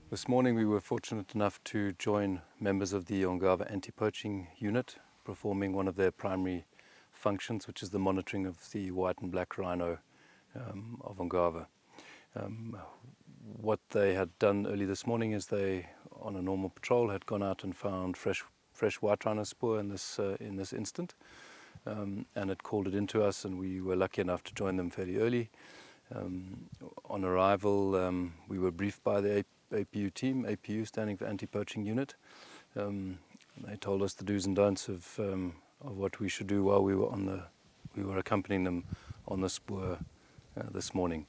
This morning we were fortunate enough to join members of the Ongava anti-poaching unit, performing one of their primary functions, which is the monitoring of the white and black rhino of Ongava. What they had done early this morning is they, on a normal patrol, had gone out and found fresh white rhino spoor in this instant, and had called it into us, and we were lucky enough to join them fairly early. On arrival, we were briefed by the APU team, APU standing for anti-poaching unit. They told us the do's and don'ts of what we should do while we were accompanying them on the spoor this morning.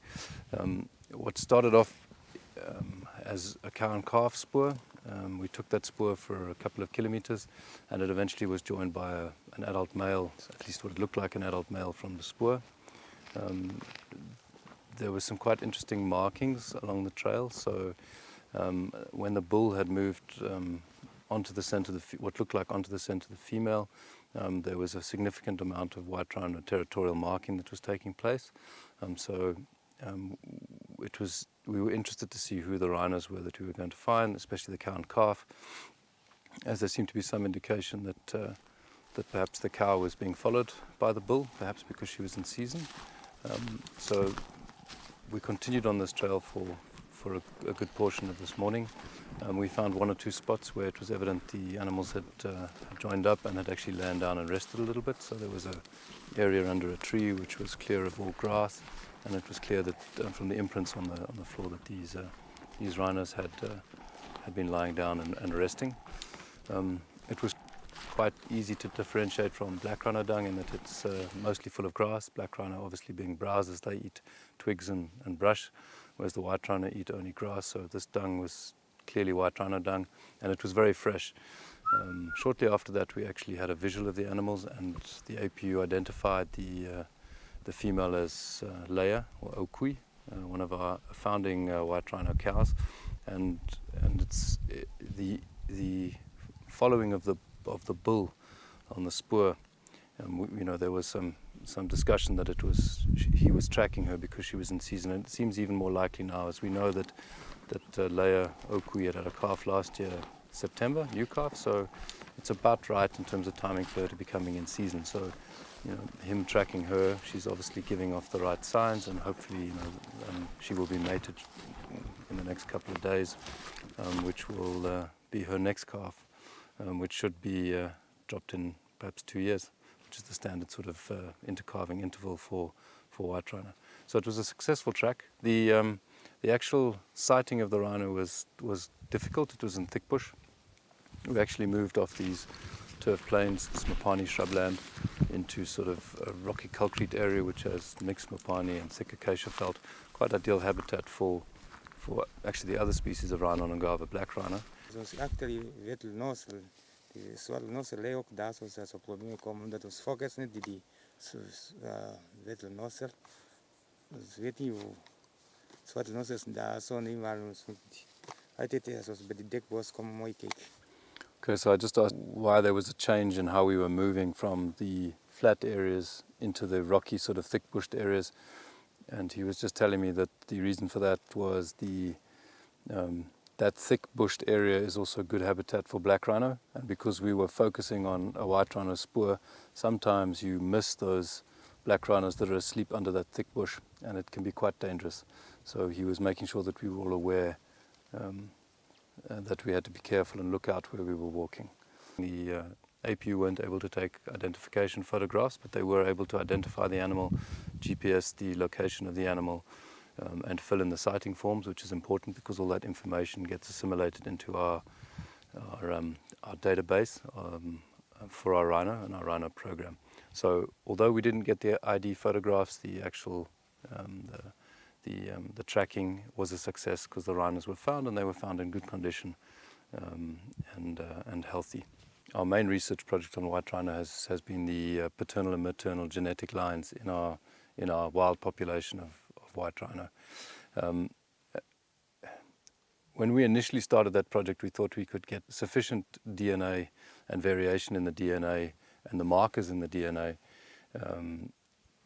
What started off as a cow and calf spoor, we took that spoor for a couple of kilometers, and it eventually was joined by an adult male, at least what it looked like an adult male from the spoor. There were some quite interesting markings along the trail. So when the bull had moved onto the scent of what looked like onto the scent of the female, there was a significant amount of white rhino territorial marking that was taking place. We were interested to see who the rhinos were that we were going to find, especially the cow and calf, as there seemed to be some indication that perhaps the cow was being followed by the bull, perhaps because she was in season. So we continued on this trail for a good portion of this morning. We found one or two spots where it was evident the animals had joined up and had actually lain down and rested a little bit. So there was an area under a tree which was clear of all grass, and it was clear that from the imprints on the floor that these rhinos had been lying down and resting. It was quite easy to differentiate from black rhino dung in that it's mostly full of grass. Black rhino obviously being browsers, they eat twigs and brush, whereas the white rhino eat only grass. So this dung was clearly white rhino dung, and it was very fresh. Shortly after that, we actually had a visual of the animals, and the APU identified the female as Leia, or Okui, one of our founding white rhino cows, and it's the following of the bull on the spoor. There was some discussion that he was tracking her because she was in season, and it seems even more likely now, as we know that Leia Okui had a calf last year, September, new calf, so it's about right in terms of timing for her to be coming in season. So, him tracking her, she's obviously giving off the right signs, and hopefully, she will be mated in the next couple of days, which will be her next calf, which should be dropped in perhaps 2 years, which is the standard sort of intercalving interval for white rhino. So it was a successful track. The actual sighting of the rhino was difficult. It was in thick bush. We actually moved off these turf plains, this Mopani shrubland, into sort of a rocky concrete area which has mixed Mopani and thick acacia felt. Quite ideal habitat for actually the other species of rhino on Ongava, black rhino. Actually, little nozzle, the swallow nozzle lay das was as a problem come that was focused in the little nozzle. Was waiting you swallow nozzles da so ni malus. I did it as but the deck was come my cake. Okay, so I just asked why there was a change in how we were moving from the flat areas into the rocky sort of thick bushed areas, and he was just telling me that the reason for that was that thick bushed area is also good habitat for black rhino, and because we were focusing on a white rhino spoor, sometimes you miss those black rhinos that are asleep under that thick bush, and it can be quite dangerous. So he was making sure that we were all aware that we had to be careful and look out where we were walking. The APU weren't able to take identification photographs, but they were able to identify the animal, GPS the location of the animal, and fill in the sighting forms, which is important because all that information gets assimilated into our database for our rhino and our rhino program. So although we didn't get the ID photographs, the actual the tracking was a success because the rhinos were found, and they were found in good condition and healthy. Our main research project on white rhino has been the paternal and maternal genetic lines in our wild population of white rhino. When we initially started that project, we thought we could get sufficient DNA and variation in the DNA and the markers in the DNA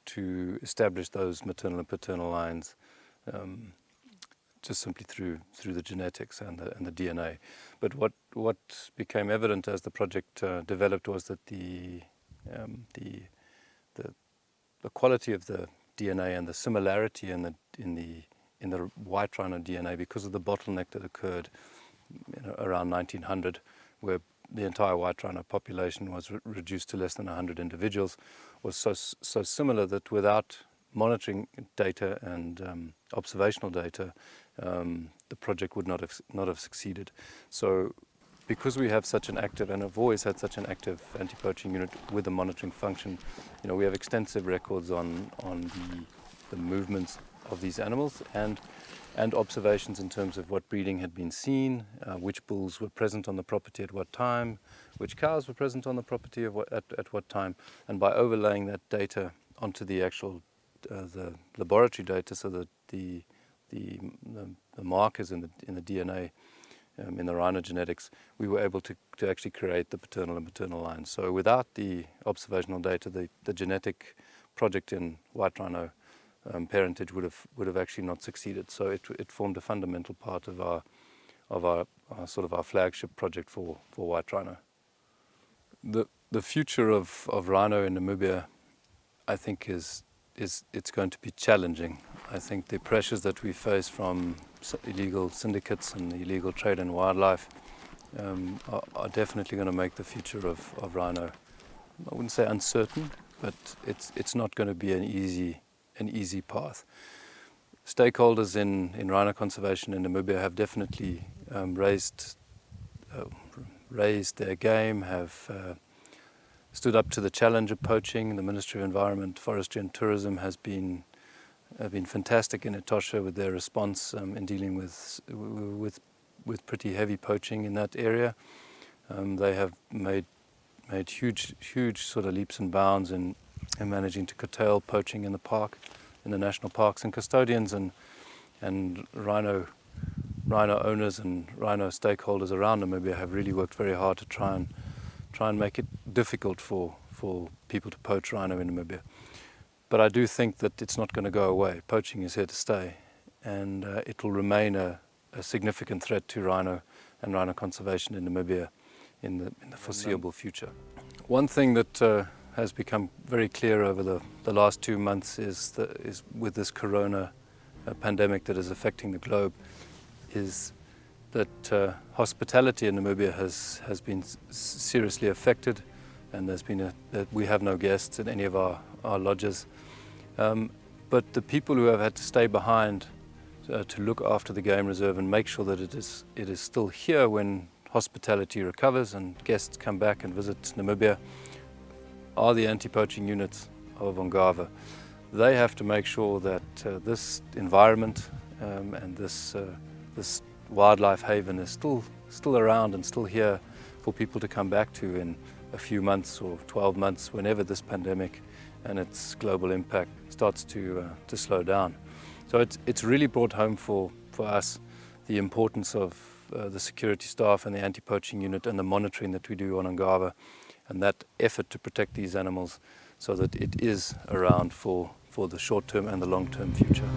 to establish those maternal and paternal lines just simply through the genetics and the DNA. But what became evident as the project developed was that the quality of the DNA and the similarity in the white rhino DNA, because of the bottleneck that occurred around 1900, where the entire white rhino population was reduced to less than 100 individuals, was so similar that without monitoring data and observational data, the project would not have succeeded. So, because we have such an active, and have always had such an active anti-poaching unit with a monitoring function, we have extensive records on the movements of these animals and observations in terms of what breeding had been seen, which bulls were present on the property at what time, which cows were present on the property at what time, and by overlaying that data onto the actual the laboratory data, so that the markers in the DNA in the rhino genetics, we were able to actually create the paternal and maternal lines. So without the observational data, the genetic project in white rhino parentage would have actually not succeeded. So it formed a fundamental part of our sort of our flagship project for white rhino. The future of rhino in Namibia, I think, it's going to be challenging. I think the pressures that we face from illegal syndicates and illegal trade in wildlife are definitely going to make the future of rhino, I wouldn't say uncertain, but it's not going to be an easy path. Stakeholders in rhino conservation in Namibia have definitely raised their game, have stood up to the challenge of poaching. The Ministry of Environment, Forestry and Tourism have been fantastic in Etosha with their response in dealing with pretty heavy poaching in that area. They have made huge sort of leaps and bounds in managing to curtail poaching in the national parks, and custodians and rhino owners and rhino stakeholders around Namibia have really worked very hard to try and make it difficult for people to poach rhino in Namibia. But I do think that it's not going to go away. Poaching is here to stay, and it will remain a significant threat to rhino and rhino conservation in Namibia in the foreseeable future. One thing that has become very clear over the last 2 months is with this corona pandemic that is affecting the globe, is that hospitality in Namibia has been seriously affected, and that we have no guests at any of our lodges. But the people who have had to stay behind to look after the game reserve and make sure that it is still here when hospitality recovers and guests come back and visit Namibia are the anti-poaching units of Ongava. They have to make sure that this environment and this wildlife haven is still around and still here for people to come back to in a few months or 12 months, whenever this pandemic and its global impact starts to slow down. So it's really brought home for us the importance of the security staff and the anti-poaching unit and the monitoring that we do on Ongava, and that effort to protect these animals so that it is around for the short-term and the long-term future.